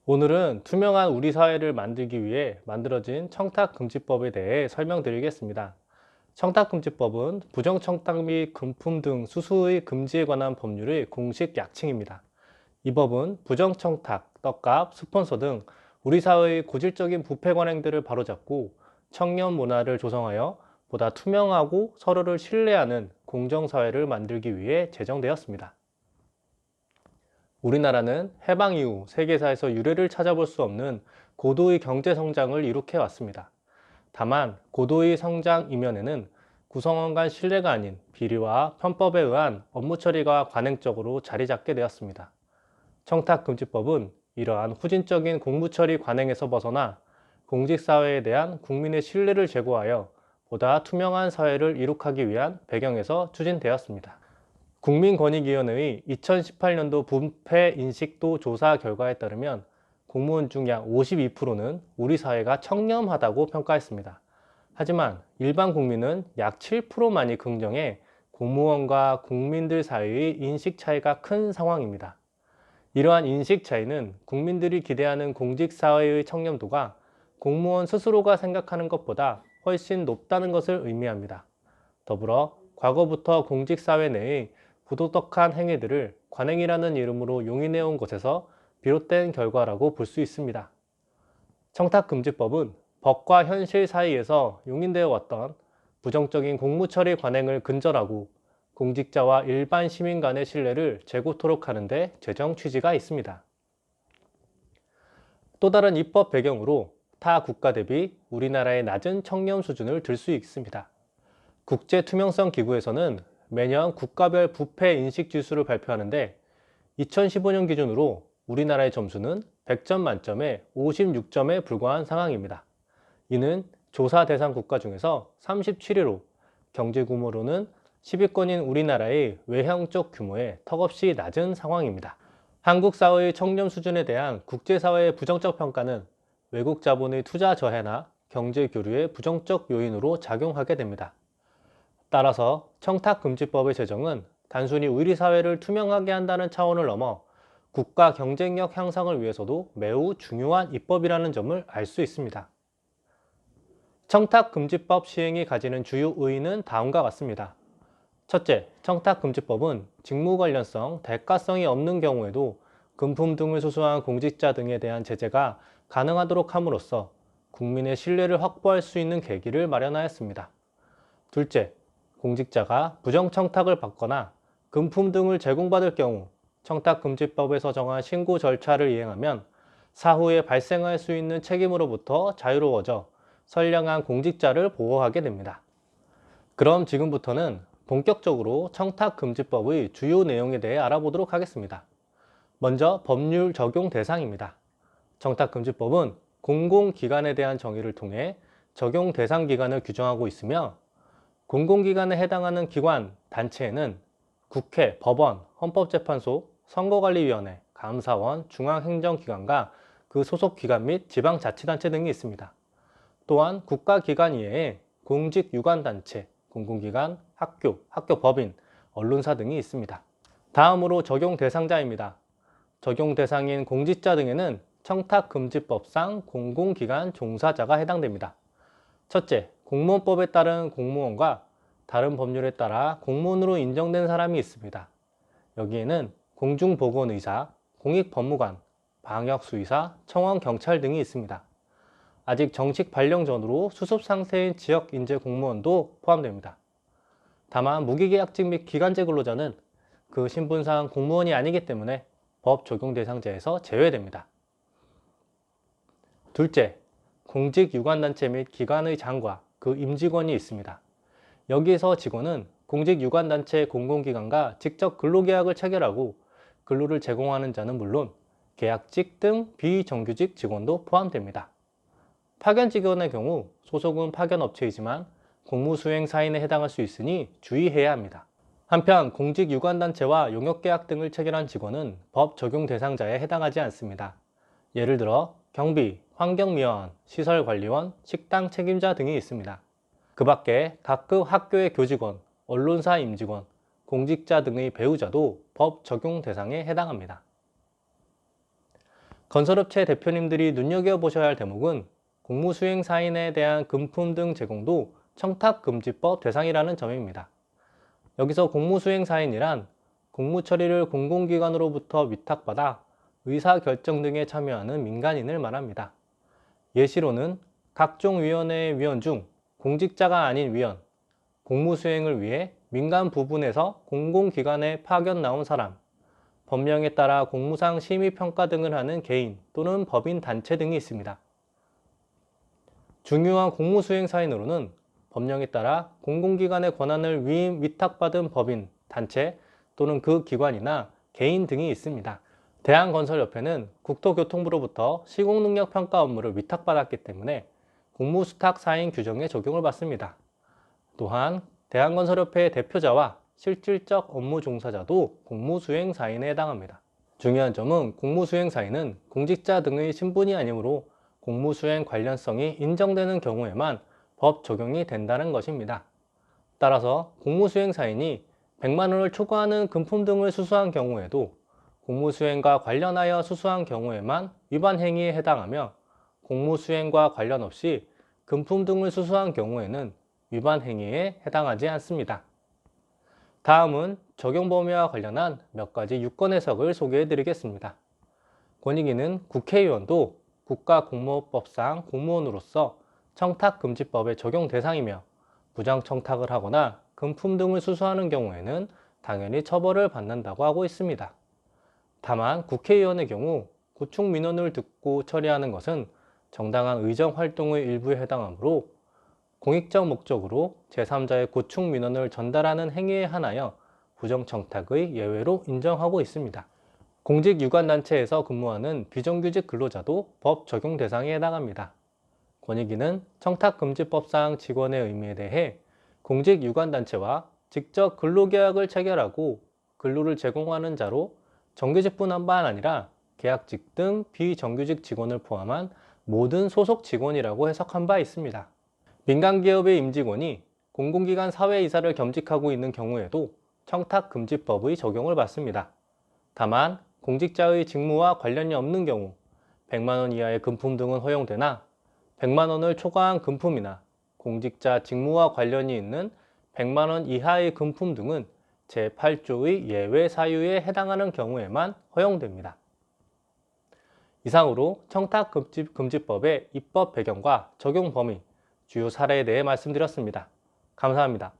오늘은 투명한 우리 사회를 만들기 위해 만들어진 청탁금지법에 대해 설명드리겠습니다. 청탁금지법은 부정청탁 및 금품 등 수수의 금지에 관한 법률의 공식 약칭입니다. 이 법은 부정청탁, 떡값, 스폰서 등 우리 사회의 고질적인 부패 관행들을 바로잡고 청렴 문화를 조성하여 보다 투명하고 서로를 신뢰하는 공정사회를 만들기 위해 제정되었습니다. 우리나라는 해방 이후 세계사에서 유례를 찾아볼 수 없는 고도의 경제 성장을 이룩해 왔습니다. 다만 고도의 성장 이면에는 구성원 간 신뢰가 아닌 비리와 편법에 의한 업무 처리가 관행적으로 자리 잡게 되었습니다. 청탁금지법은 이러한 후진적인 공무처리 관행에서 벗어나 공직사회에 대한 국민의 신뢰를 제고하여 보다 투명한 사회를 이룩하기 위한 배경에서 추진되었습니다. 국민권익위원회의 2018년도 부패 인식도 조사 결과에 따르면 공무원 중 약 52%는 우리 사회가 청렴하다고 평가했습니다. 하지만 일반 국민은 약 7%만이 긍정해 공무원과 국민들 사이의 인식 차이가 큰 상황입니다. 이러한 인식 차이는 국민들이 기대하는 공직사회의 청렴도가 공무원 스스로가 생각하는 것보다 훨씬 높다는 것을 의미합니다. 더불어 과거부터 공직사회 내의 부도덕한 행위들을 관행이라는 이름으로 용인해온 것에서 비롯된 결과라고 볼 수 있습니다. 청탁금지법은 법과 현실 사이에서 용인되어 왔던 부정적인 공무처리 관행을 근절하고 공직자와 일반 시민 간의 신뢰를 재고토록 하는 데 제정 취지가 있습니다. 또 다른 입법 배경으로 타 국가 대비 우리나라의 낮은 청렴 수준을 들 수 있습니다. 국제투명성기구에서는 매년 국가별 부패 인식 지수를 발표하는데 2015년 기준으로 우리나라의 점수는 100점 만점에 56점에 불과한 상황입니다. 이는 조사 대상 국가 중에서 37위로 경제 규모로는 10위권인 우리나라의 외형적 규모에 턱없이 낮은 상황입니다. 한국 사회의 청렴 수준에 대한 국제사회의 부정적 평가는 외국 자본의 투자 저해나 경제 교류의 부정적 요인으로 작용하게 됩니다. 따라서 청탁금지법의 제정은 단순히 우리 사회를 투명하게 한다는 차원을 넘어 국가 경쟁력 향상을 위해서도 매우 중요한 입법이라는 점을 알 수 있습니다. 청탁금지법 시행이 가지는 주요 의의는 다음과 같습니다. 첫째, 청탁금지법은 직무 관련성, 대가성이 없는 경우에도 금품 등을 수수한 공직자 등에 대한 제재가 가능하도록 함으로써 국민의 신뢰를 확보할 수 있는 계기를 마련하였습니다. 둘째, 공직자가 부정청탁을 받거나 금품 등을 제공받을 경우 청탁금지법에서 정한 신고 절차를 이행하면 사후에 발생할 수 있는 책임으로부터 자유로워져 선량한 공직자를 보호하게 됩니다. 그럼 지금부터는 본격적으로 청탁금지법의 주요 내용에 대해 알아보도록 하겠습니다. 먼저 법률 적용 대상입니다. 청탁금지법은 공공기관에 대한 정의를 통해 적용 대상 기관을 규정하고 있으며 공공기관에 해당하는 기관, 단체에는 국회, 법원, 헌법재판소, 선거관리위원회, 감사원, 중앙행정기관과 그 소속 기관 및 지방자치단체 등이 있습니다. 또한 국가기관 이외에 공직유관단체, 공공기관, 학교법인, 언론사 등이 있습니다. 다음으로 적용 대상자입니다. 적용 대상인 공직자 등에는 청탁금지법상 공공기관 종사자가 해당됩니다. 첫째, 공무원법에 따른 공무원과 다른 법률에 따라 공무원으로 인정된 사람이 있습니다. 여기에는 공중보건의사, 공익법무관, 방역수의사, 청원경찰 등이 있습니다. 아직 정식 발령 전으로 수습 상태인 지역인재 공무원도 포함됩니다. 다만 무기계약직 및 기간제 근로자는 그 신분상 공무원이 아니기 때문에 법 적용 대상자에서 제외됩니다. 둘째, 공직유관단체 및 기관의 장과 그 임직원이 있습니다. 여기에서 직원은 공직유관단체 공공기관과 직접 근로계약을 체결하고 근로를 제공하는 자는 물론 계약직 등 비정규직 직원도 포함됩니다. 파견 직원의 경우 소속은 파견업체이지만 공무수행 사인에 해당할 수 있으니 주의해야 합니다. 한편 공직유관단체와 용역계약 등을 체결한 직원은 법 적용 대상자에 해당하지 않습니다. 예를 들어 경비, 환경미화원, 시설관리원, 식당 책임자 등이 있습니다. 그 밖에 각급 학교의 교직원, 언론사 임직원, 공직자 등의 배우자도 법 적용 대상에 해당합니다. 건설업체 대표님들이 눈여겨보셔야 할 대목은 공무수행사인에 대한 금품 등 제공도 청탁금지법 대상이라는 점입니다. 여기서 공무수행사인이란 공무처리를 공공기관으로부터 위탁받아 의사결정 등에 참여하는 민간인을 말합니다. 예시로는 각종 위원회의 위원 중 공직자가 아닌 위원, 공무수행을 위해 민간 부분에서 공공기관에 파견 나온 사람, 법령에 따라 공무상 심의평가 등을 하는 개인 또는 법인 단체 등이 있습니다. 중요한 공무수행사인으로는 법령에 따라 공공기관의 권한을 위임 위탁받은 법인, 단체 또는 그 기관이나 개인 등이 있습니다. 대한건설협회는 국토교통부로부터 시공능력평가 업무를 위탁받았기 때문에 공무수탁사인 규정에 적용을 받습니다. 또한 대한건설협회의 대표자와 실질적 업무 종사자도 공무수행사인에 해당합니다. 중요한 점은 공무수행사인은 공직자 등의 신분이 아니므로 공무수행 관련성이 인정되는 경우에만 법 적용이 된다는 것입니다. 따라서 공무수행사인이 100만 원을 초과하는 금품 등을 수수한 경우에도 공무수행과 관련하여 수수한 경우에만 위반 행위에 해당하며 공무수행과 관련 없이 금품 등을 수수한 경우에는 위반 행위에 해당하지 않습니다. 다음은 적용 범위와 관련한 몇 가지 유권 해석을 소개해 드리겠습니다. 권익위는 국회의원도 국가공무법상 공무원으로서 청탁금지법의 적용 대상이며 부정청탁을 하거나 금품 등을 수수하는 경우에는 당연히 처벌을 받는다고 하고 있습니다. 다만 국회의원의 경우 구축 민원을 듣고 처리하는 것은 정당한 의정활동의 일부에 해당하므로 공익적 목적으로 제3자의 구축 민원을 전달하는 행위에 한하여 부정청탁의 예외로 인정하고 있습니다. 공직유관단체에서 근무하는 비정규직 근로자도 법 적용 대상에 해당합니다. 권익위는 청탁금지법상 직원의 의무에 대해 공직유관단체와 직접 근로계약을 체결하고 근로를 제공하는 자로 정규직뿐만 아니라 계약직 등 비정규직 직원을 포함한 모든 소속 직원이라고 해석한 바 있습니다. 민간기업의 임직원이 공공기관 사회이사를 겸직하고 있는 경우에도 청탁금지법의 적용을 받습니다. 다만 공직자의 직무와 관련이 없는 경우 100만 원 이하의 금품 등은 허용되나 100만 원을 초과한 금품이나 공직자 직무와 관련이 있는 100만 원 이하의 금품 등은 제8조의 예외 사유에 해당하는 경우에만 허용됩니다. 이상으로 청탁금지법의 입법 배경과 적용 범위, 주요 사례에 대해 말씀드렸습니다. 감사합니다.